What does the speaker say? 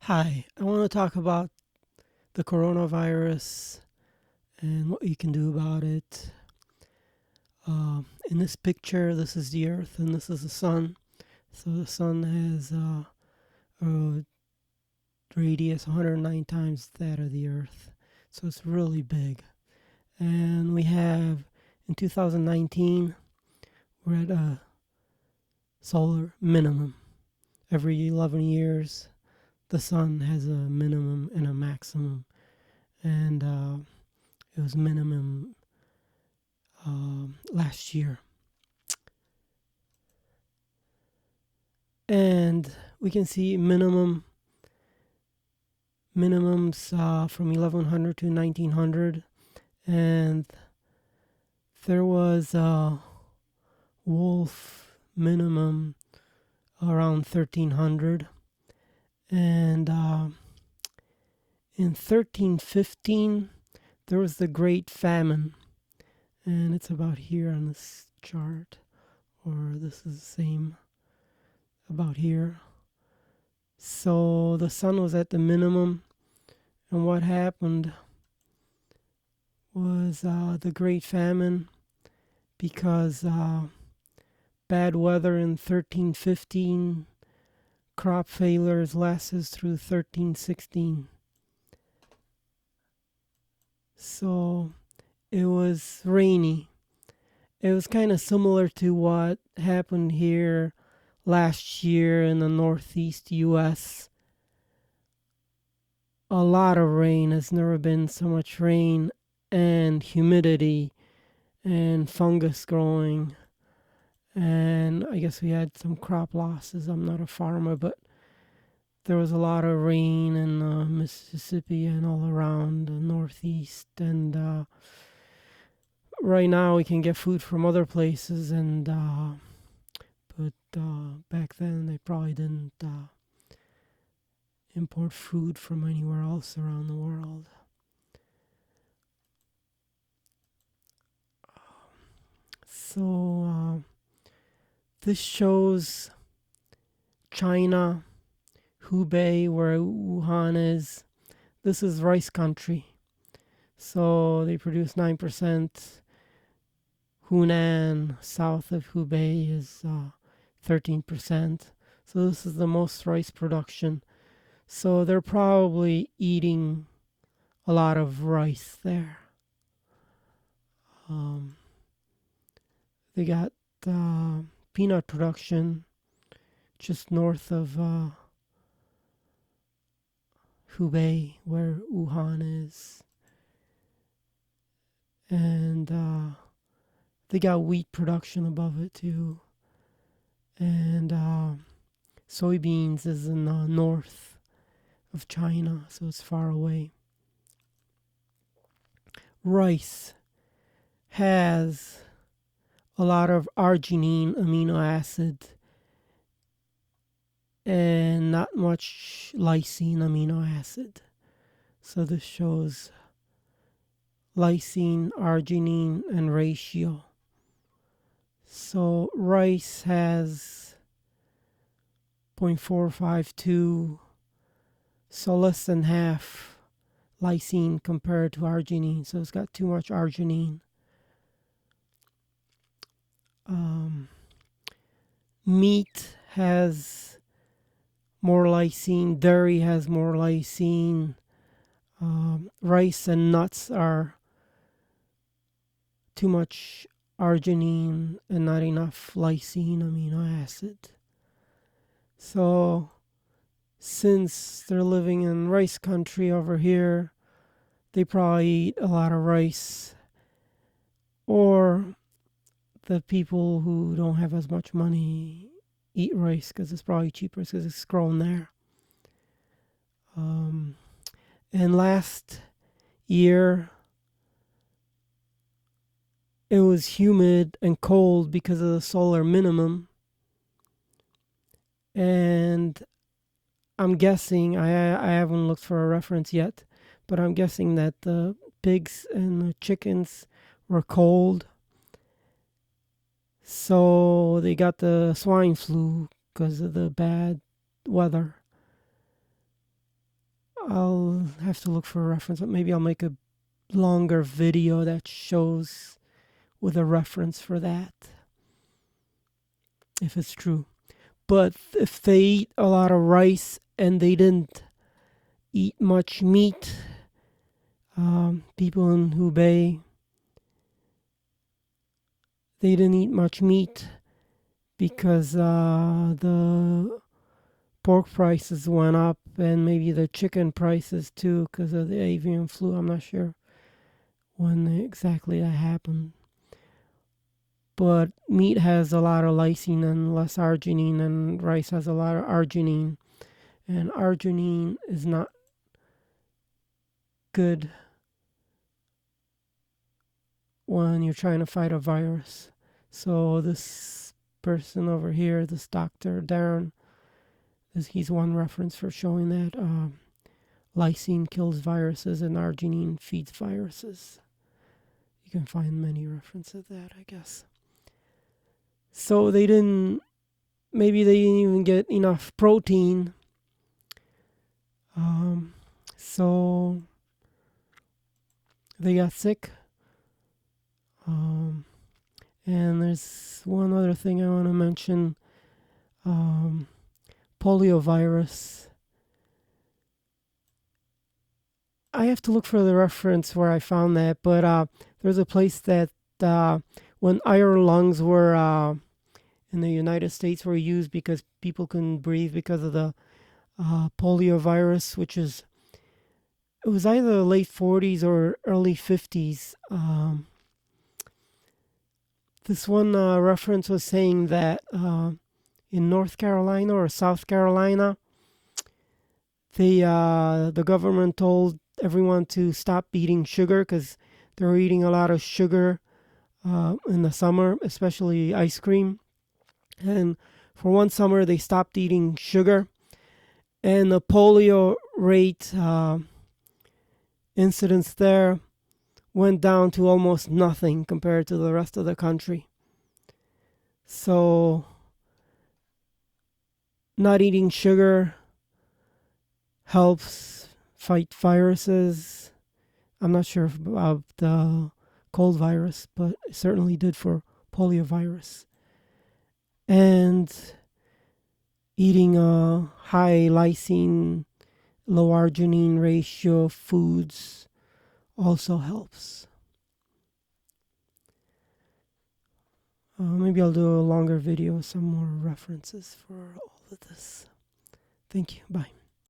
Hi, I want to talk about the coronavirus and what you can do about it. In this picture, this is the Earth and this is the Sun. So the Sun has a radius 109 times that of the Earth. So it's really big. And we have, in 2019, we're at a solar minimum. Every 11 years, the Sun has a minimum and a maximum. And it was minimum last year. And we can see minimums from 1100 to 1900, and there was a wolf minimum around 1300, and in 1315 there was the Great Famine, and it's about here on this chart, or this is the same about here. So the sun was at the minimum, and what happened was the Great Famine, because bad weather in 1315, crop failures lasted through 1316. So it was rainy. It was kind of similar to what happened here last year in the northeast US. A lot of rain. Has never been so much rain, and humidity and fungus growing. And I guess we had some crop losses. I'm not a farmer, but there was a lot of rain in Mississippi and all around the northeast. And right now we can get food from other places, and but back then they probably didn't import food from anywhere else around the world. So this shows China, Hubei, where Wuhan is. This is rice country. So they produce 9%. Hunan, south of Hubei, is 13%. So this is the most rice production. So they're probably eating a lot of rice there. Um, they got peanut production just north of Hubei, where Wuhan is. And they got wheat production above it too. And soybeans is in the north of China, so it's far away. Rice has a lot of arginine amino acid and not much lysine amino acid. So this shows lysine, arginine, and ratio. So rice has 0.452, so less than half lysine compared to arginine. So it's got too much arginine. Meat has more lysine, dairy has more lysine. Rice and nuts are too much arginine and not enough lysine amino acid. So since they're living in rice country over here, they probably eat a lot of rice. Or the people who don't have as much money eat rice because it's probably cheaper because it's grown there. And last year, it was humid and cold because of the solar minimum. And I'm guessing, I haven't looked for a reference yet, but I'm guessing that the pigs and the chickens were cold. So they got the swine flu because of the bad weather. I'll have to look for a reference, but maybe I'll make a longer video that shows with a reference for that, if it's true. But if they eat a lot of rice and they didn't eat much meat, people in Hubei, they didn't eat much meat because the pork prices went up, and maybe the chicken prices too because of the avian flu. I'm not sure when exactly that happened. But meat has a lot of lysine and less arginine, and rice has a lot of arginine. And arginine is not good when you're trying to fight a virus. So this person over here, this Dr. Darren, he's one reference for showing that lysine kills viruses and arginine feeds viruses. You can find many references of that, I guess. So maybe they didn't even get enough protein. So they got sick. And there's one other thing I want to mention. Polio virus. I have to look for the reference where I found that, but there's a place that when iron lungs were in the United States were used because people couldn't breathe because of the polio virus, it was either the late 40s or early 50s. This one reference was saying that in North Carolina or South Carolina, the government told everyone to stop eating sugar because they were eating a lot of sugar in the summer, especially ice cream. And for one summer, they stopped eating sugar. And the polio rate incidence there went down to almost nothing compared to the rest of the country. So not eating sugar helps fight viruses. I'm not sure about the cold virus, but it certainly did for poliovirus. And eating a high lysine, low arginine ratio foods also helps. Maybe I'll do a longer video with some more references for all of this. Thank you. Bye.